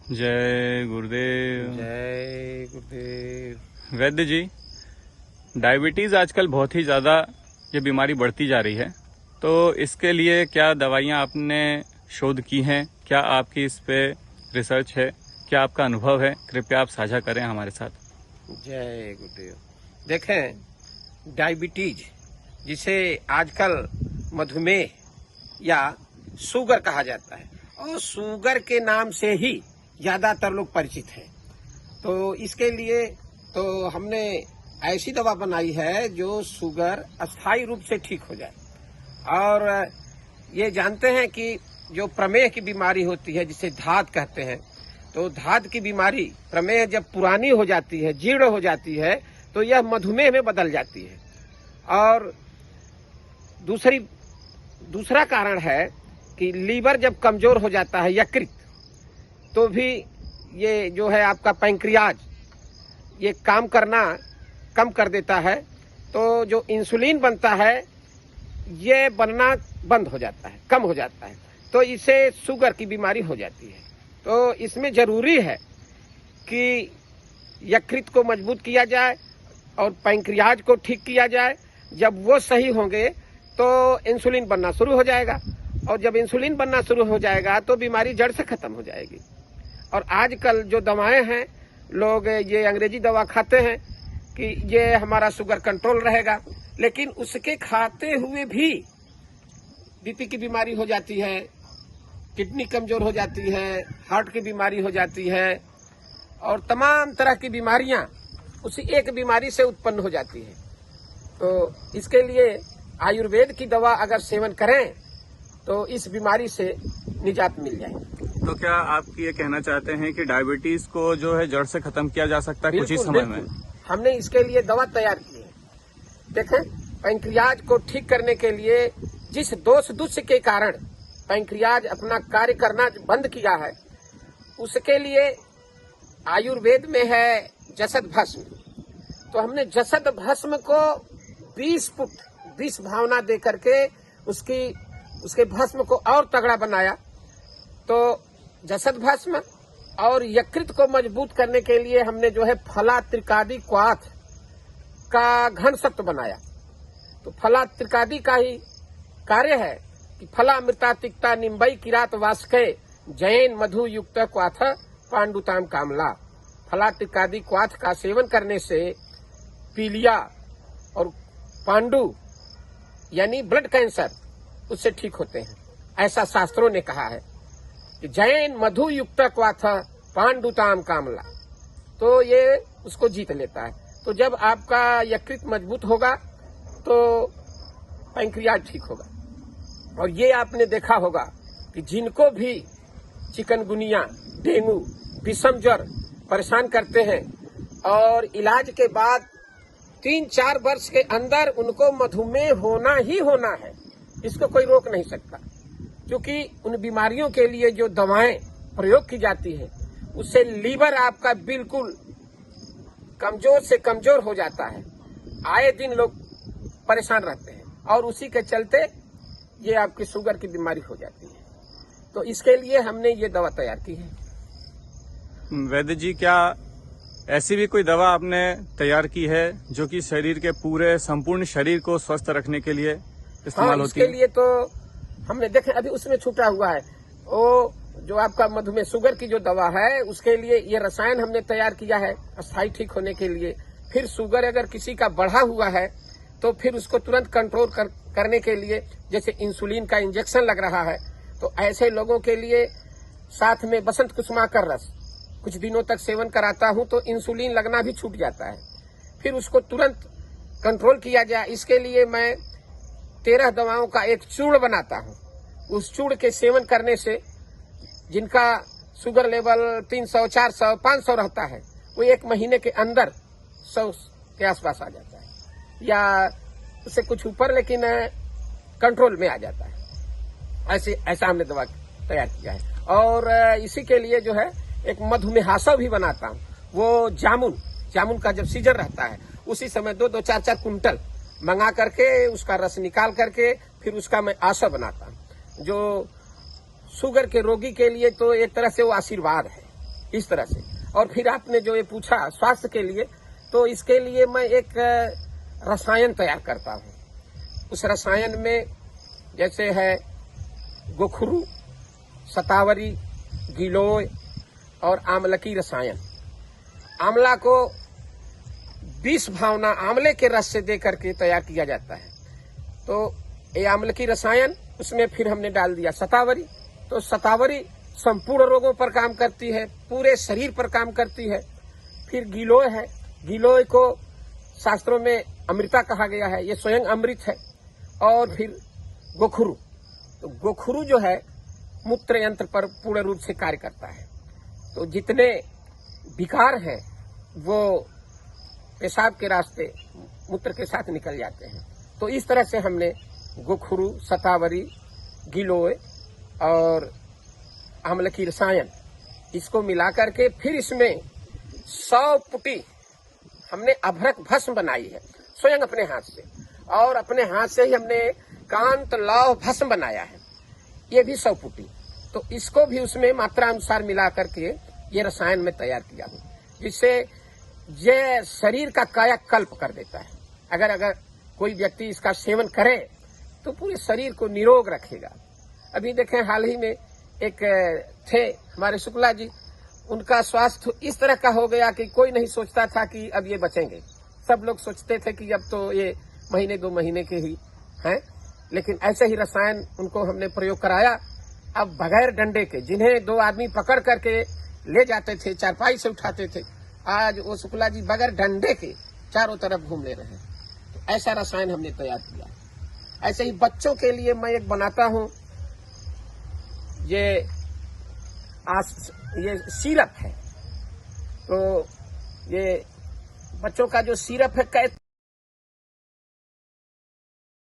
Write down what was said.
जय गुरुदेव। जय गुरुदेव। वैद्य जी, डायबिटीज आजकल बहुत ही ज्यादा ये बीमारी बढ़ती जा रही है, तो इसके लिए क्या दवाइयां आपने शोध की हैं? क्या आपकी इस पे रिसर्च है? क्या आपका अनुभव है? कृपया आप साझा करें हमारे साथ। जय गुरुदेव। देखें, डायबिटीज जिसे आजकल मधुमेह या शुगर कहा जाता है, और शुगर के नाम से ही ज्यादातर लोग परिचित हैं। तो इसके लिए तो हमने ऐसी दवा बनाई है जो शुगर अस्थायी रूप से ठीक हो जाए। और ये जानते हैं कि जो प्रमेह की बीमारी होती है, जिसे धात कहते हैं, तो धात की बीमारी, प्रमेह जब पुरानी हो जाती है, जीर्ण हो जाती है, तो यह मधुमेह में बदल जाती है। और दूसरा कारण है कि लीवर जब कमजोर हो जाता है, यकृत, तो भी ये जो है आपका पैंक्रियाज, ये काम करना कम कर देता है। तो जो इंसुलिन बनता है, ये बनना बंद हो जाता है, कम हो जाता है, तो इसे शुगर की बीमारी हो जाती है। तो इसमें जरूरी है कि यकृत को मजबूत किया जाए और पैंक्रियाज को ठीक किया जाए। जब वो सही होंगे तो इंसुलिन बनना शुरू हो जाएगा, और जब इंसुलिन बनना शुरू हो जाएगा तो बीमारी जड़ से खत्म हो जाएगी। और आजकल जो दवाएं हैं, लोग ये अंग्रेजी दवा खाते हैं कि ये हमारा शुगर कंट्रोल रहेगा, लेकिन उसके खाते हुए भी बीपी की बीमारी हो जाती है, किडनी कमजोर हो जाती है, हार्ट की बीमारी हो जाती है, और तमाम तरह की बीमारियां उसी एक बीमारी से उत्पन्न हो जाती है। तो इसके लिए आयुर्वेद की दवा अगर सेवन करें तो इस बीमारी से निजात मिल जाएगी। तो क्या आप ये कहना चाहते हैं कि डायबिटीज को जो है जड़ से खत्म किया जा सकता है कुछ ही समय में? हमने इसके लिए दवा तैयार की है। देखें, पैंक्रियाज को ठीक करने के लिए जिस दोष के कारण पैंक्रियाज अपना कार्य करना बंद किया है, उसके लिए आयुर्वेद में है जसद भस्म। तो हमने जसद भस्म को 20 फुट 20 भावना दे करके उसके भस्म को और तगड़ा बनाया। तो जसद भस्म और यकृत को मजबूत करने के लिए हमने जो है फला त्रिकादि क्वाथ का घन सत्व बनाया। तो फला त्रिकादि का ही कार्य है कि फला मृता तिक्ता निम्बई किरात वास्के जैन मधु युक्त क्वाथ पांडुताम कामला। फला त्रिकादि क्वाथ का सेवन करने से पीलिया और पांडु यानी ब्लड कैंसर उससे ठीक होते हैं, ऐसा शास्त्रों ने कहा है कि जैन मधु युक्त क्वाथ पांडुताम कामला। तो ये उसको जीत लेता है। तो जब आपका यकृत मजबूत होगा तो पैंक्रियाज ठीक होगा। और ये आपने देखा होगा कि जिनको भी चिकनगुनिया, डेंगू, विषम ज्वर परेशान करते हैं, और इलाज के बाद 3-4 वर्ष के अंदर उनको मधुमेह होना ही होना है, इसको कोई रोक नहीं सकता। क्योंकि उन बीमारियों के लिए जो दवाएं प्रयोग की जाती है, उससे लीवर आपका बिल्कुल कमजोर से कमजोर हो जाता है। आए दिन लोग परेशान रहते हैं, और उसी के चलते ये आपकी शुगर की बीमारी हो जाती है। तो इसके लिए हमने ये दवा तैयार की है। वैद्य जी, क्या ऐसी भी कोई दवा आपने तैयार की है जो कि शरीर के पूरे संपूर्ण शरीर को स्वस्थ रखने के लिए इस्तेमाल होती है? इसके लिए तो हमने देखे, अभी उसमें छूटा हुआ है वो जो आपका मधुमेह शुगर की जो दवा है, उसके लिए ये रसायन हमने तैयार किया है अस्थायी ठीक होने के लिए। फिर शुगर अगर किसी का बढ़ा हुआ है तो फिर उसको तुरंत कंट्रोल करने के लिए, जैसे इंसुलिन का इंजेक्शन लग रहा है, तो ऐसे लोगों के लिए साथ में बसंत कुसुमाकर रस कुछ दिनों तक सेवन कराता हूं, तो इंसुलिन लगना भी छूट जाता है। फिर उसको तुरंत कंट्रोल किया जाए, इसके लिए मैं 13 दवाओं का एक चूर्ण बनाता हूं। उस चूर्ण के सेवन करने से जिनका शुगर लेवल 300, 400, 500 रहता है, वो 1 महीने के अंदर 100 के आसपास आ जाता है, या उससे कुछ ऊपर, लेकिन कंट्रोल में आ जाता है। ऐसा हमने दवा तैयार किया है। और इसी के लिए जो है एक मधुमेहासव भी बनाता हूँ। वो जामुन का जब सीजन रहता है, उसी समय 2-2, 4-4 कुंटल मंगा करके उसका रस निकाल करके फिर उसका मैं आशा बनाता हूँ। जो शुगर के रोगी के लिए तो एक तरह से वो आशीर्वाद है इस तरह से। और फिर आपने जो ये पूछा स्वास्थ्य के लिए, तो इसके लिए मैं एक रसायन तैयार करता हूँ। उस रसायन में जैसे है गोखरू, शतावरी, गिलोय और आंवलकी रसायन। आंवला को 20 भावना आंवले के रस से दे करके तैयार किया जाता है। तो ये आंवलकी रसायन, उसमें फिर हमने डाल दिया शतावरी। तो शतावरी संपूर्ण रोगों पर काम करती है, पूरे शरीर पर काम करती है। फिर गिलोय है, गिलोय को शास्त्रों में अमृता कहा गया है, ये स्वयं अमृत है। और फिर गोखरू, तो गोखरू जो है मूत्र यंत्र पर पूर्ण रूप से कार्य करता है। तो जितने विकार हैं वो पेशाब के रास्ते मूत्र के साथ निकल जाते हैं। तो इस तरह से हमने गोखरू, शतावरी, गिलोय और आंवलकी रसायन, इसको मिलाकर के फिर इसमें 100 पुटी हमने अभ्रक भस्म बनाई है स्वयं अपने हाथ से। और अपने हाथ से ही हमने कांत लौह भस्म बनाया है, ये भी 100 पुटी। तो इसको भी उसमें मात्रा अनुसार मिला करके ये रसायन में तैयार किया हूँ, जिससे ये शरीर का कायाकल्प कर देता है। अगर कोई व्यक्ति इसका सेवन करे तो पूरे शरीर को निरोग रखेगा। अभी देखें, हाल ही में एक थे हमारे शुक्ला जी, उनका स्वास्थ्य इस तरह का हो गया कि कोई नहीं सोचता था कि अब ये बचेंगे। सब लोग सोचते थे कि अब तो ये महीने 2 महीने के ही हैं, लेकिन ऐसे ही रसायन उनको हमने प्रयोग कराया। अब बगैर डंडे के, जिन्हें 2 आदमी पकड़ करके ले जाते थे, चारपाई से उठाते थे, आज वो शुक्ला जी बगैर डंडे के चारों तरफ घूम ले रहे हैं। तो ऐसा रसायन हमने तैयार किया। ऐसे ही बच्चों के लिए मैं एक बनाता हूँ, ये सिरप है। तो ये बच्चों का जो सिरप है